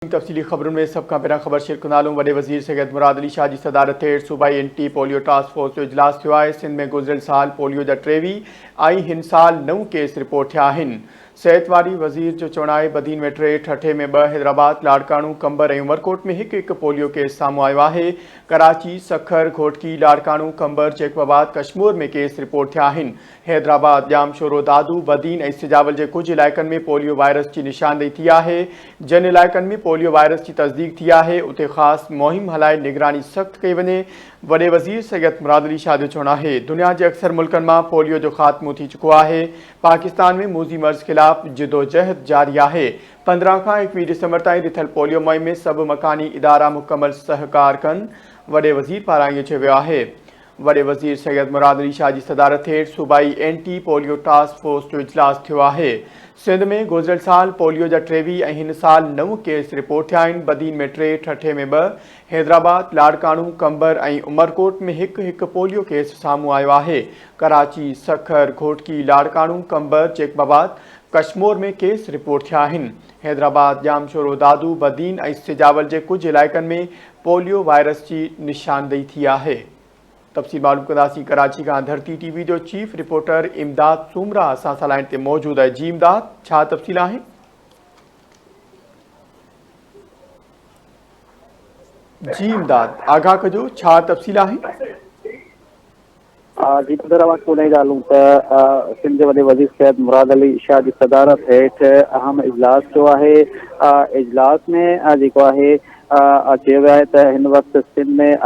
तफसीली खबरों में सबका पहिरां ख़बर शेयर कंदालूं। वॾे वज़ीर सैयद मुराद अली शाह जी सदारत हेठि सूबाई एंटी पोलियो टास्क फोर्स जो इजलास थियो आहे। सिंध में गुज़िरियल साल पोलियो जा 23 ऐं हिन साल 9 केस रिपोर्ट थिया आहिनि। सिहत वारी वज़ीर जो चवणु आहे बदीन में 3, ठठे में 2, हैदराबाद, लाड़काणू, कंबर ऐं उमरकोट में हिकु पोलियो केस साम्हूं आयो आहे। कराची, सखर, घोटकी, लाड़काणू, कंबर, चेकबाबाद, कश्मीर में केस रिपोर्ट थिया आहिनि। हैदराबाद, जामशोरो, दादू, बदीन ऐं सिजावल जे कुझु इलाइक़नि में पोलियो वायरस जी निशानदेही थी आहे। जिन इलाइक़नि में पोलियो वायरस की तस्दीक थी आहे उते ख़ासि मुहिम हलाए निगरानी सख़्त कई वञे। वॾे वज़ीर सैयद मुराद अली शाह जो चवणु आहे दुनिया जे अक्सर मुल्कनि मां पोलियो जो ख़ात्मो थी चुको आहे। पाकिस्तान में मूज़ी मर्ज़ ख़िलाफ़ जिदोजहद जारी आहे। 15 खां 21 डिसंबर ताईं रिथल पोलियो मुहिम में सभु मकानी इदारा मुकमल सहकार कनि। वॾे वज़ीर पारां इहो चयो वियो आहे। वॾे वज़ीर सैयद मुराद अली शाह जी सदारत हेठि सूबाई एंटी पोलियो टास्क फोर्स जो इजलास थियो आहे। सिंध में गुज़िरियल साल पोलियो जा 23 ऐं हिन साल 9 केस रिपोर्ट थिया आहिनि। बदीन में 3, ठठे में 2, हैदराबाद, लाड़काणू, कंबर ऐं उमरकोट में हिकु पोलियो केस साम्हूं आयो आहे। कराची, सखर, घोटकी, लाड़काणू, कंबर, चेकबाबाद, कश्मीर में केस रिपोर्ट थिया आहिनि। हैदराबाद, जामशोरो, दादू, बदीन ऐं सिजावल जे कुझु इलाइक़नि में पोलियो वायरस जी निशानदेही थी आहे। तफ़सील मालूम कंदासीं। कराची का धरती टीवी जो चीफ रिपोर्टर इमदाद सूमरा असां सां लाइन ते मौजूदु आहे। जी इमदाद, छा तफ़सील आहे? जी इमदाद, आगाह कजो, छा तफ़सील आहे? जी ॻाल्हियूं त सिंध जे वॾे वज़ीर सैयद मुराद अली शाह जी सदारत हेठि अहम इजलास थियो आहे। इजलास में जेको आहे चयो वियो आहे त हिन वक़्तु सिंध में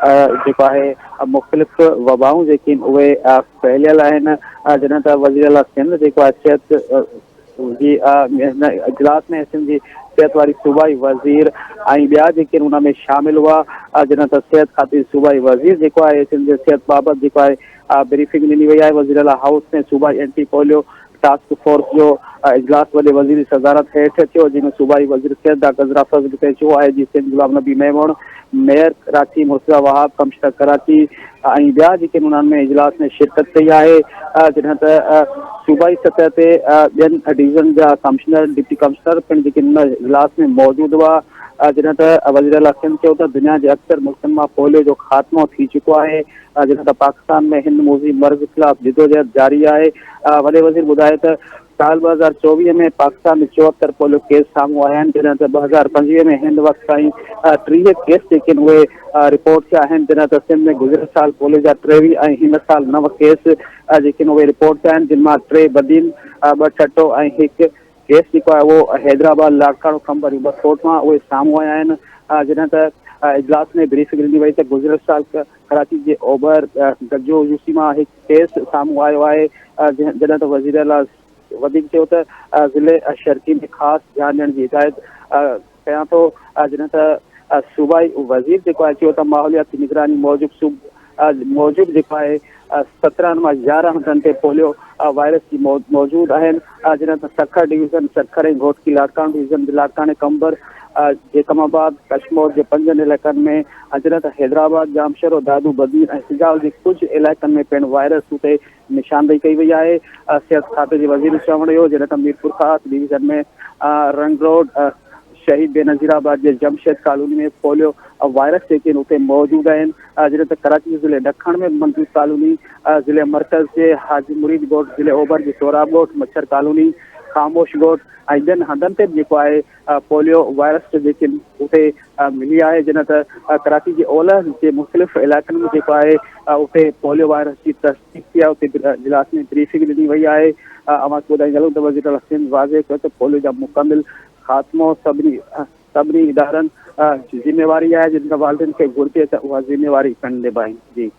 जेको आहे मुख़्तलिफ़ वबाऊं जेके आहिनि उहे फैलियल आहिनि। जॾहिं त वज़ीर आला सिंध जेको आहे सिहत जी इजलास में सिंध जी सिहत वारी सूबाई वज़ीर ऐं ॿिया जेके आहिनि उन में शामिल हुआ। जॾहिं त सिहत ख़ातिर सूबाई वज़ीर जेको आहे सिंध जे सिहत बाबति जेको आहे ब्रीफिंग ॾिनी वई आहे। वज़ीर आला हाउस में सूबाई एंटी पोलियो टास्क फोर्स जो इजलास वॾे वज़ीर जी सदारत हेठि थियो, जंहिंमें सूबाई वज़ीर सिहत डॉक्टर ज़रा फज़ल चयो आहे जी सिंध गुलाम नबी मेमण, मेयर कराची मुर्तज़ा वहाब, कमिश्नर कराची ऐं ॿिया जेके उन्हनि में इजलास में शिरकत कई आहे। जॾहिं त सूबाई सतह ते ॿियनि डिवीज़न जा कमिश्नर, डिप्टी कमिश्नर पिणु जेके हिन इजलास में मौजूदु हुआ। जॾहिं त वज़ीर आला सिंध चयो त दुनिया जे अक्सर मुल्कनि मां पोलियो जो ख़ात्मो थी चुको आहे। जॾहिं त पाकिस्तान में हिन मूज़ी मर्ज़ ख़िलाफ़ जिदोजहद जारी आहे। वॾे वज़ीर ॿुधाए त साल 2024 में पाकिस्तान में 74 पोलियो केस साम्हूं आया आहिनि। जॾहिं त 2025 में हिन वक़्तु ताईं 30 केस जेके आहिनि उहे रिपोर्ट थिया आहिनि। जॾहिं त सिंध में गुज़िरियल साल पोलियो जा 23 ऐं हिन साल 9 केस जेके आहिनि उहे रिपोर्ट थिया आहिनि, जिन मां 3 बदीन, 2 ठठो ऐं 1 केस जेको आहे उहो हैदराबाद, लाड़काणू, कंबर, उमरकोट मां उहे साम्हूं आया आहिनि। जॾहिं त इजलास में ब्रीफिंग ॾिनी वई त गुज़िरियल साल कराची जे ओभर गजो यूसी मां 1 केस साम्हूं आयो आहे। जॾहिं त वज़ीर आला वधीक चयो त ज़िले शर्की में ख़ासि ध्यानु ॾियण जी हिदायत कयां थो। जॾहिं त सूबाई वज़ीर जेको आहे चयो त माहौलियाती निगरानी मूजिबि जेको आहे 17 मां 11 हंधनि ते पोलियो वायरस जी मौजूदु आहिनि। जॾहिं त सखर डिवीज़न, सखर ऐं घोटकी, लाड़काणू डिवीज़न, लाड़काणे, कंबर, जेकमाबाद, कश्मीर जे 5 इलाइक़नि में, जॾहिं त हैदराबाद, जामशोरो, दादू, बदीन ऐं सिजावल जे कुझु इलाइक़नि में पिणु वायरस उते निशानदेही कई वई आहे। सिहत खाते जे वज़ीर चवणु इहो। जॾहिं त मीरपुर ख़ास डिवीज़न में रंग रोड, शहीद बेनज़ीराबाद जे जमशेद कॉलोनी में पोलियो वायरस जेके आहिनि उते मौजूदु आहिनि। जॾहिं त कराची ज़िले ॾखण में मंसूर कॉलोनी, ज़िले मर्कज़ जे हाजी मुरीद ॻोठ, ज़िले ओभर जे सोराब ॻोठ, मच्छर कॉलोनी, ख़ामोश ॻोठ ऐं ॿियनि हंधनि ते जेको आहे पोलियो वायरस जेके उते मिली आहे। जॾहिं त कराची जे ओलह जे मुख़्तलिफ़ इलाइक़नि में जेको आहे उते पोलियो वायरस जी तस्दीक थी आहे। उते इजलास में ब्रीफिंग ॾिनी वई आहे। अवां ॿुधाईंदा त वज़ीर आला सिंध वाज़े कयो त पोलियो जा मुकमिल ख़ात्मो सभिनी इदारनि जी ज़िम्मेवारी आहे। जिन खां वालिदनि खे घुरिजे त उहा ज़िम्मेवारी पिणु निभाइनि। जी।